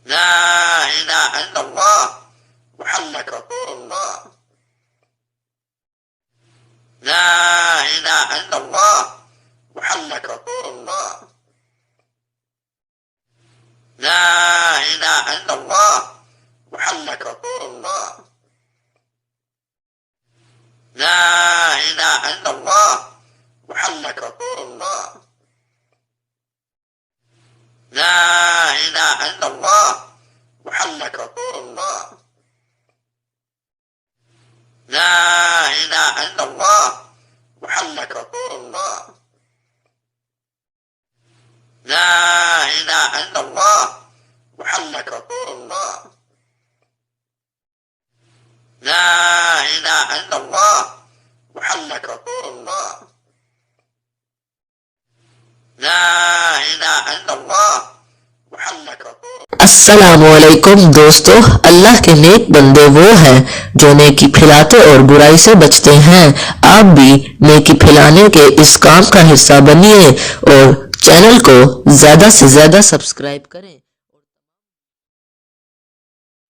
لا إله إلا الله محمد رسول الله. لا إله إلا الله محمد رسول الله. لا إله إلا الله محمد رسول الله. لا إله إلا الله محمد رسول الله. لا إله إلا الله محمد رسول الله. لا إله إلا الله محمد رسول الله. لا إله إلا الله محمد رسول الله. لا إله إلا الله محمد رسول الله. لا إله إلا الله محمد रसूल। अस्सलामुअलैकुम दोस्तों, अल्लाह के नेक बंदे वो हैं जो नेकी फैलाते और बुराई से बचते हैं। आप भी नेकी फैलाने के इस काम का हिस्सा बनिए और चैनल को ज्यादा से ज्यादा सब्सक्राइब करें।